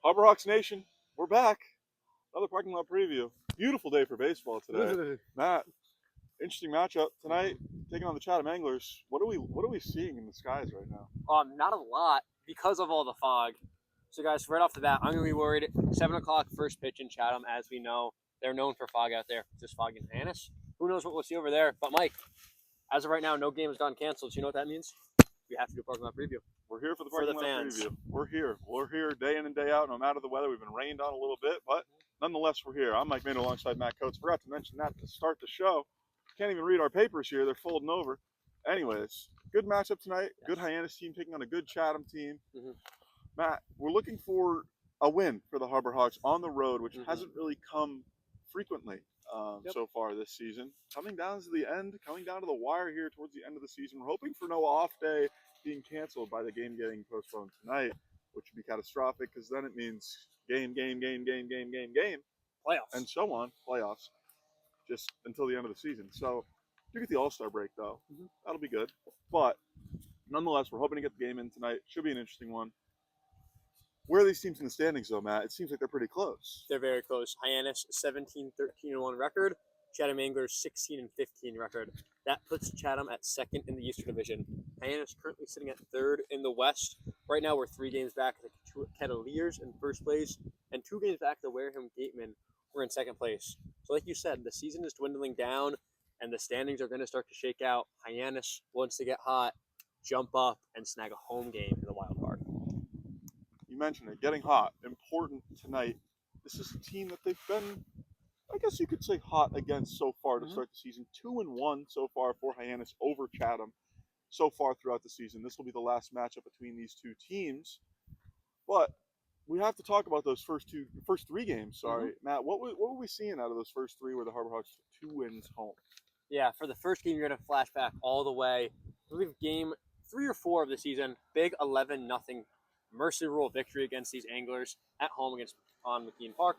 Harbor Hawks Nation, we're back. Another parking lot preview. Beautiful day for baseball today. Matt, interesting matchup tonight, taking on the Chatham Anglers. What are we seeing in the skies right now? Not a lot because of all the fog. So, guys, right off the bat, I'm going to be worried. 7 o'clock first pitch in Chatham. As we know, they're known for fog out there. It's just fog in Hyannis. Who knows what we'll see over there? But, Mike, as of right now, no game has gone canceled. So you know what that means? We have to do a parking lot preview. We're here for the parking lot fans. preview. We're here day in and day out, no matter the weather. We've been rained on a little bit, but nonetheless, we're here. I'm Mike Maynard alongside Matt Coates. Forgot to mention that to start the show. Can't even read our papers here. They're folding over. Anyways, good matchup tonight. Yes. Good Hyannis team taking on a good Chatham team. Mm-hmm. Matt, we're looking for a win for the Harbor Hawks on the road, which hasn't really come frequently so far this season. Coming down to the end, coming down to the wire here towards the end of the season. We're hoping for no off day being canceled by the game getting postponed tonight, which would be catastrophic because then it means game, Playoffs. and so on, playoffs, just until the end of the season. So you get the All-Star break, though. That'll be good. But nonetheless, we're hoping to get the game in tonight. Should be an interesting one. Where are these teams in the standings, though, Matt? It seems like they're pretty close. They're very close. Hyannis, 17-13-1 record. Chatham Anglers, 16-15 record. That puts Chatham at second in the Eastern Division. Hyannis currently sitting at third in the West. Right now, we're 3 games back at the Cavaliers in first place, and 2 games back to Wareham Gateman. We're in second place. So, like you said, the season is dwindling down, and the standings are going to start to shake out. Hyannis wants to get hot, jump up, and snag a home game in the wild card. You mentioned it, getting hot, important tonight. This is a team that they've been, I guess you could say, hot against so far to start the season. 2-1 so far for Hyannis over Chatham so far throughout the season. This will be the last matchup between these two teams. But we have to talk about those first 3 games. Matt, what were we seeing out of those first 3 where the Harbor Hawks took 2 wins home? Yeah, for the first game, you're going to flashback all the way. I believe game 3 or 4 of the season, big 11-0 Mercy Rule victory against these Anglers at home against McKean Park.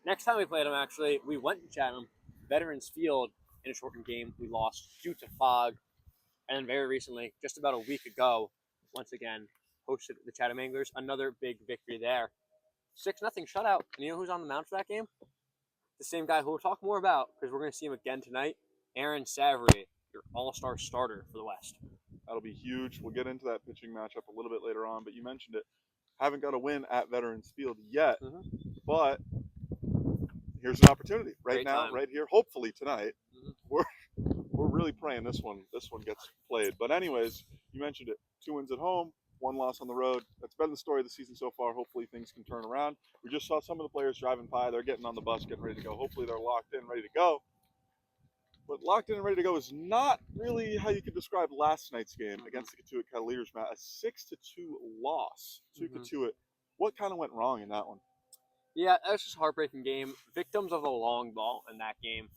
Next time we played them, actually, we went to Chatham, Veterans Field, in a shortened game. We lost due to fog. And then very recently, just about a week ago, once again, hosted the Chatham Anglers. Another big victory there. 6-0 shutout. And you know who's on the mound for that game? The same guy who we'll talk more about, because we're going to see him again tonight. Aaron Savory, your all-star starter for the West. That'll be huge. We'll get into that pitching matchup a little bit later on, but you mentioned it. Haven't got a win at Veterans Field yet, but here's an opportunity right here. Hopefully tonight, we're really praying this one gets played. But anyways, you mentioned it. 2 wins at home, 1 loss on the road. That's been the story of the season so far. Hopefully things can turn around. We just saw some of the players driving by. They're getting on the bus, getting ready to go. Hopefully they're locked in, ready to go. But locked in and ready to go is not really how you could describe last night's game against the Catuit Cavaliers, Matt. A 6-2 loss to Catuit. What kind of went wrong in that one? Yeah, that was just a heartbreaking game. Victims of the long ball in that game.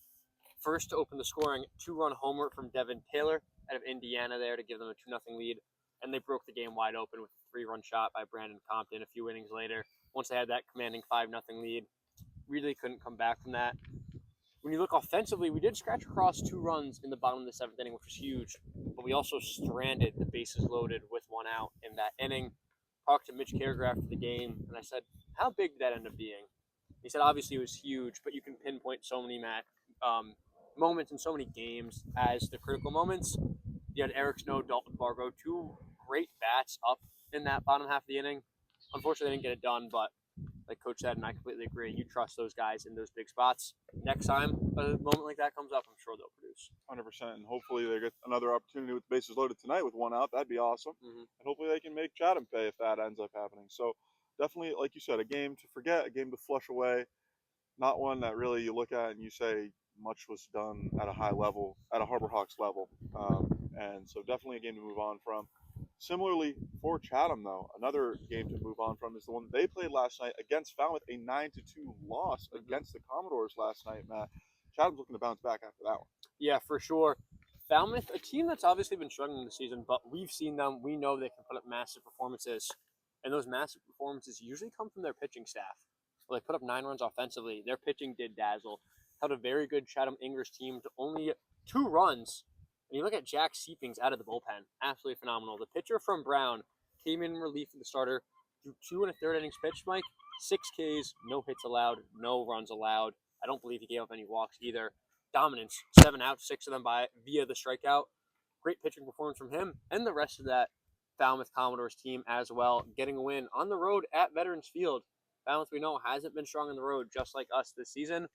First to open the scoring, 2-run homer from Devin Taylor out of Indiana there to give them a 2-0 lead. And they broke the game wide open with a 3-run shot by Brandon Compton a few innings later. Once they had that commanding 5-0 lead, really couldn't come back from that. When you look offensively, we did scratch across 2 runs in the bottom of the 7th inning, which was huge. But we also stranded the bases loaded with 1 out in that inning. Talked to Mitch Carriger after the game, and I said, how big did that end up being? He said, obviously it was huge, but you can pinpoint so many moments in so many games as the critical moments. You had Eric Snow, Dalton Bargo, 2 great bats up in that bottom half of the inning. Unfortunately, they didn't get it done, but like Coach said, and I completely agree, you trust those guys in those big spots. Next time a moment like that comes up, I'm sure they'll produce. 100%, and hopefully they get another opportunity with the bases loaded tonight with 1 out. That'd be awesome. And hopefully they can make Chatham pay if that ends up happening. So definitely, like you said, a game to forget, a game to flush away. Not one that really you look at and you say much was done at a high level, at a Harbor Hawks level. And so definitely a game to move on from. Similarly, for Chatham, though, another game to move on from is the one they played last night against Falmouth, a 9-2 loss against the Commodores last night, Matt. Chatham's looking to bounce back after that one. Yeah, for sure. Falmouth, a team that's obviously been struggling this season, but we've seen them. We know they can put up massive performances, and those massive performances usually come from their pitching staff. Well, they put up 9 runs offensively. Their pitching did dazzle. Held a very good Chatham Anglers team to only 2 runs. And you look at Jack Seepings out of the bullpen, absolutely phenomenal. The pitcher from Brown came in relief of the starter, through 2 1/3 innings pitched, Mike, 6 Ks, no hits allowed, no runs allowed. I don't believe he gave up any walks either. Dominance, 7 outs, 6 of them via the strikeout. Great pitching performance from him and the rest of that Falmouth Commodores team as well, getting a win on the road at Veterans Field. Falmouth, we know, hasn't been strong on the road, just like us this season.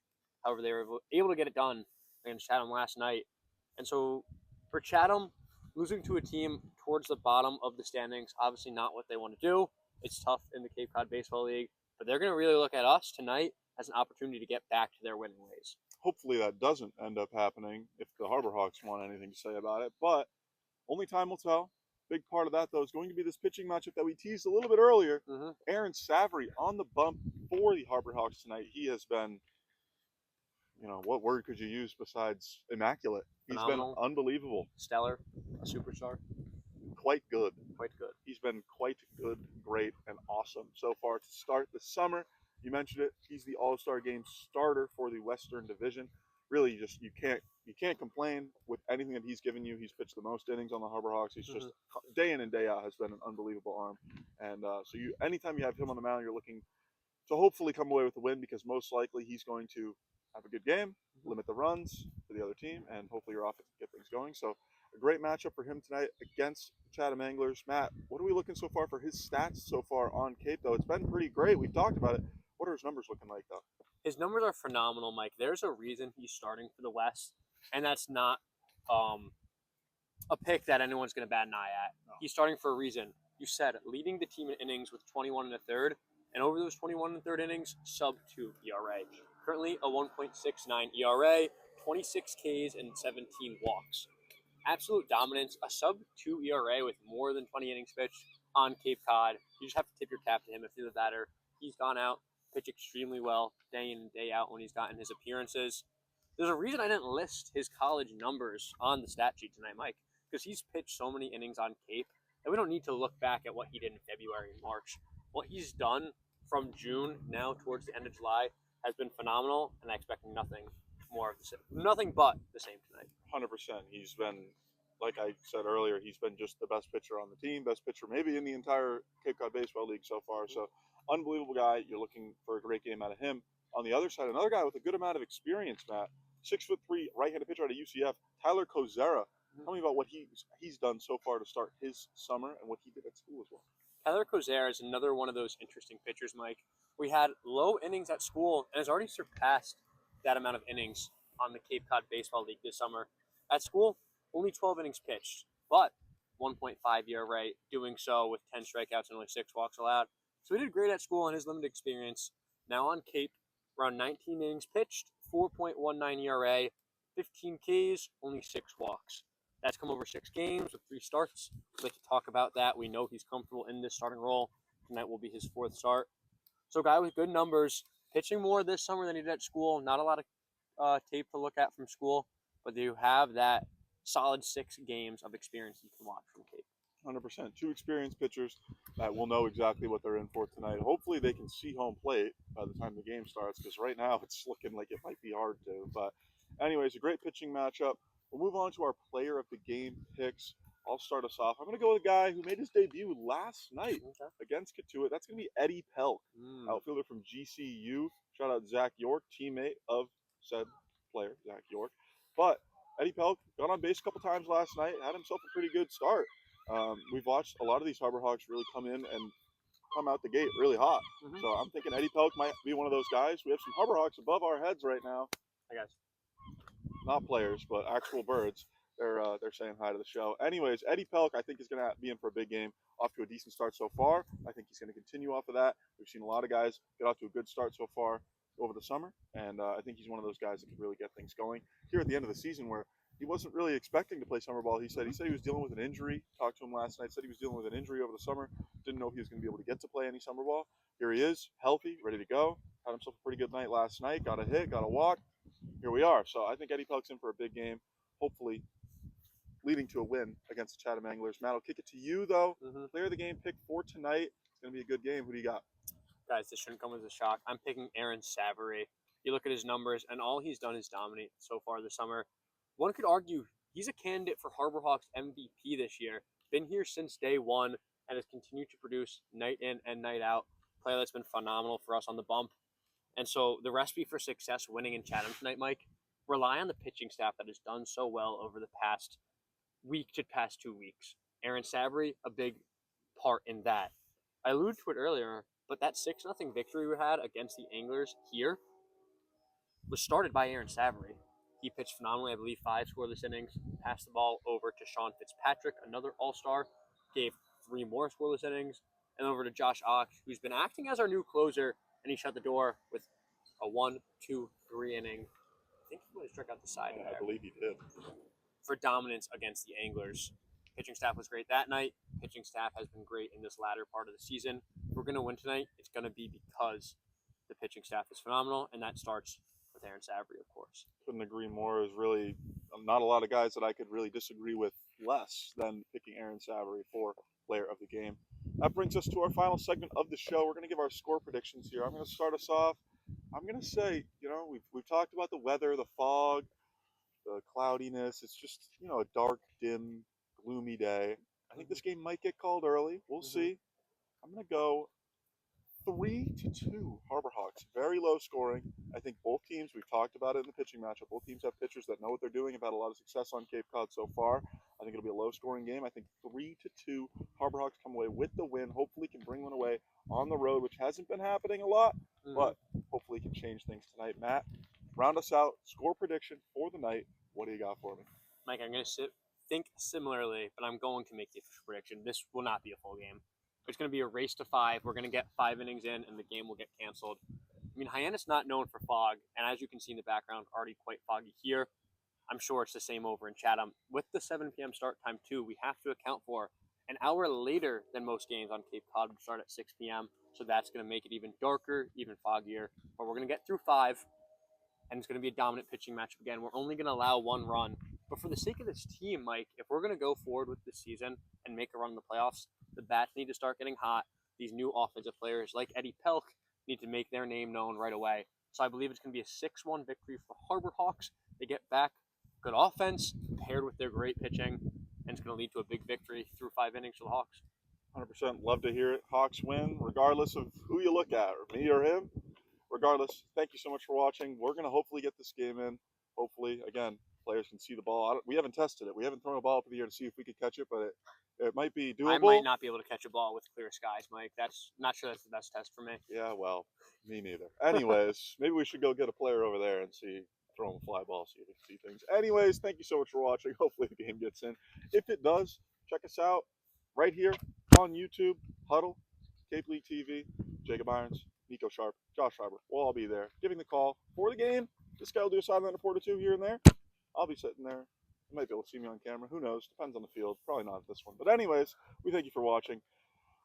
However, they were able to get it done against Chatham last night. And so for Chatham, losing to a team towards the bottom of the standings, obviously not what they want to do. It's tough in the Cape Cod Baseball League, but they're going to really look at us tonight as an opportunity to get back to their winning ways. Hopefully that doesn't end up happening if the Harbor Hawks want anything to say about it, but only time will tell. Big part of that, though, is going to be this pitching matchup that we teased a little bit earlier. Aaron Savory on the bump for the Harbor Hawks tonight. He has been, what word could you use besides immaculate? Phenomenal. He's been unbelievable. Stellar. A superstar. Quite good. Quite good. He's been quite good, great, and awesome so far to start the summer. You mentioned it. He's the All-Star Game starter for the Western Division. Really, you can't complain with anything that he's given you. He's pitched the most innings on the Harbor Hawks. He's just day in and day out has been an unbelievable arm. And so anytime you have him on the mound, you're looking to hopefully come away with a win, because most likely he's going to have a good game, limit the runs for the other team, and hopefully your offense can get things going. So a great matchup for him tonight against Chatham Anglers. Matt, what are we looking so far for his stats so far on Cape, though? It's been pretty great. We've talked about it. What are his numbers looking like, though? His numbers are phenomenal, Mike. There's a reason he's starting for the West, and that's not a pick that anyone's going to bat an eye at. No. He's starting for a reason. You said leading the team in innings with 21 1/3, and over those 21 1/3 innings, sub-2 ERA. Currently a 1.69 ERA, 26 Ks, and 17 walks. Absolute dominance, a sub-2 ERA with more than 20 innings pitched on Cape Cod. You just have to tip your cap to him if you're the batter. He's gone out, pitched extremely well day in and day out when he's gotten his appearances. There's a reason I didn't list his college numbers on the stat sheet tonight, Mike, because he's pitched so many innings on Cape that we don't need to look back at what he did in February and March. What he's done from June now towards the end of July has been phenomenal, and I expect nothing but the same tonight. 100%. He's been, like I said earlier, he's been just the best pitcher on the team, best pitcher maybe in the entire Cape Cod Baseball League so far. So unbelievable guy. You're looking for a great game out of him. On the other side, another guy with a good amount of experience, Matt. 6'3", right-handed pitcher out of UCF, Tyler Kozera. Tell me about what he's done so far to start his summer and what he did at school as well. Tyler Kozera is another one of those interesting pitchers, Mike. We had low innings at school and has already surpassed that amount of innings on the Cape Cod Baseball League this summer. At school, only 12 innings pitched, but 1.5 ERA, doing so with 10 strikeouts and only 6 walks allowed. So he did great at school in his limited experience. Now on Cape, around 19 innings pitched, 4.19 ERA, 15 Ks, only 6 walks. That's come over 6 games with 3 starts. We'd like to talk about that. We know he's comfortable in this starting role. Tonight will be his 4th start. So a guy with good numbers, pitching more this summer than he did at school. Not a lot of tape to look at from school, but you have that solid 6 games of experience you can watch from Cape. 100%. 2 experienced pitchers that will know exactly what they're in for tonight. Hopefully they can see home plate by the time the game starts, because right now it's looking like it might be hard to. But anyways, a great pitching matchup. We'll move on to our player of the game picks. I'll start us off. I'm going to go with a guy who made his debut last night against Katuitt. That's going to be Eddie Pelk, outfielder from GCU. Shout out Zach York, teammate of said player, Zach York. But Eddie Pelk got on base a couple times last night, had himself a pretty good start. We've watched a lot of these Harbor Hawks really come in and come out the gate really hot. So I'm thinking Eddie Pelk might be one of those guys. We have some Harbor Hawks above our heads right now. Hi, guys. Not players, but actual birds. They're saying hi to the show. Anyways, Eddie Pelk, I think, is going to be in for a big game. Off to a decent start so far. I think he's going to continue off of that. We've seen a lot of guys get off to a good start so far over the summer, and I think he's one of those guys that can really get things going here at the end of the season, where he wasn't really expecting to play summer ball. He said he was dealing with an injury. Talked to him last night. Said he was dealing with an injury over the summer. Didn't know if he was going to be able to get to play any summer ball. Here he is, healthy, ready to go. Had himself a pretty good night last night. Got a hit, got a walk. Here we are. So I think Eddie Pelk's in for a big game, hopefully leading to a win against the Chatham Anglers. Matt, I'll kick it to you, though. Player of the game pick for tonight. It's going to be a good game. Who do you got? Guys, this shouldn't come as a shock. I'm picking Aaron Savory. You look at his numbers, and all he's done is dominate so far this summer. One could argue he's a candidate for Harbor Hawks MVP this year. Been here since day one, and has continued to produce night in and night out. Player that's been phenomenal for us on the bump. And so the recipe for success winning in Chatham tonight, Mike, rely on the pitching staff that has done so well over the past week to past 2 weeks. Aaron Sabry, a big part in that. I alluded to it earlier, but that 6-0 victory we had against the Anglers here was started by Aaron Sabry. He pitched phenomenally, I believe 5 scoreless innings, passed the ball over to Sean Fitzpatrick, another all-star, gave 3 more scoreless innings, and over to Josh Ock, who's been acting as our new closer, and he shut the door with a 1, 2, 3 inning. I think he might have struck out the side there. I believe he did. For dominance against the Anglers. Pitching staff was great that night. Pitching staff has been great in this latter part of the season. If we're going to win tonight, it's going to be because the pitching staff is phenomenal, and that starts with Aaron Sabry, of course. Couldn't agree more. There's really not a lot of guys that I could really disagree with less than picking Aaron Sabry for player of the game. That brings us to our final segment of the show. We're going to give our score predictions here. I'm going to start us off. I'm going to say, we've talked about the weather, the fog, the cloudiness. It's just, a dark, dim, gloomy day. I think this game might get called early. We'll see. I'm going to go 3-2 Harbor Hawks. Very low scoring. I think both teams, we've talked about it in the pitching matchup, both teams have pitchers that know what they're doing, have had a lot of success on Cape Cod so far. I think it'll be a low scoring game. I think 3-2 Harbor Hawks come away with the win. Hopefully can bring one away on the road, which hasn't been happening a lot, but hopefully can change things tonight. Matt, round us out. Score prediction for the night. What do you got for me? Mike, I'm going to think similarly, but I'm going to make the official prediction. This will not be a full game. It's going to be a race to 5. We're going to get 5 innings in, and the game will get canceled. I mean, Hyannis not known for fog, and as you can see in the background, already quite foggy here. I'm sure it's the same over in Chatham. With the 7 p.m. start time, too, we have to account for an hour later than most games on Cape Cod. We start at 6 p.m., so that's going to make it even darker, even foggier. But we're going to get through 5, and it's going to be a dominant pitching matchup again. We're only going to allow 1 run. But for the sake of this team, Mike, if we're going to go forward with this season and make a run in the playoffs, the bats need to start getting hot. These new offensive players like Eddie Pelk need to make their name known right away. So I believe it's going to be a 6-1 victory for Harbor Hawks. They get back good offense paired with their great pitching, and it's going to lead to a big victory through 5 innings for the Hawks. 100%. Love to hear it. Hawks win, regardless of who you look at, or me or him. Regardless, thank you so much for watching. We're going to hopefully get this game in. Hopefully, again, players can see the ball. We haven't tested it. We haven't thrown a ball up in the air to see if we could catch it, but it might be doable. I might not be able to catch a ball with clear skies, Mike. That's not sure that's the best test for me. Yeah, well, me neither. Anyways, maybe we should go get a player over there and throw him a fly ball, see if we can see things. Anyways, thank you so much for watching. Hopefully the game gets in. If it does, check us out right here on YouTube, Huddle, Cape League TV, Jacob Irons, Nico Sharp, Josh Schreiber. We'll all be there giving the call for the game. This guy will do a sideline report or 2 here and there. I'll be sitting there. You might be able to see me on camera. Who knows? Depends on the field. Probably not this one. But anyways, we thank you for watching.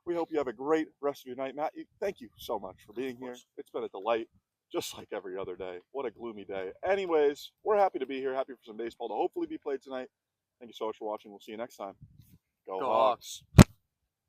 We hope you have a great rest of your night. Matt, thank you so much for being here. It's been a delight, just like every other day. What a gloomy day. Anyways, we're happy to be here. Happy for some baseball to hopefully be played tonight. Thank you so much for watching. We'll see you next time. Go Hawks.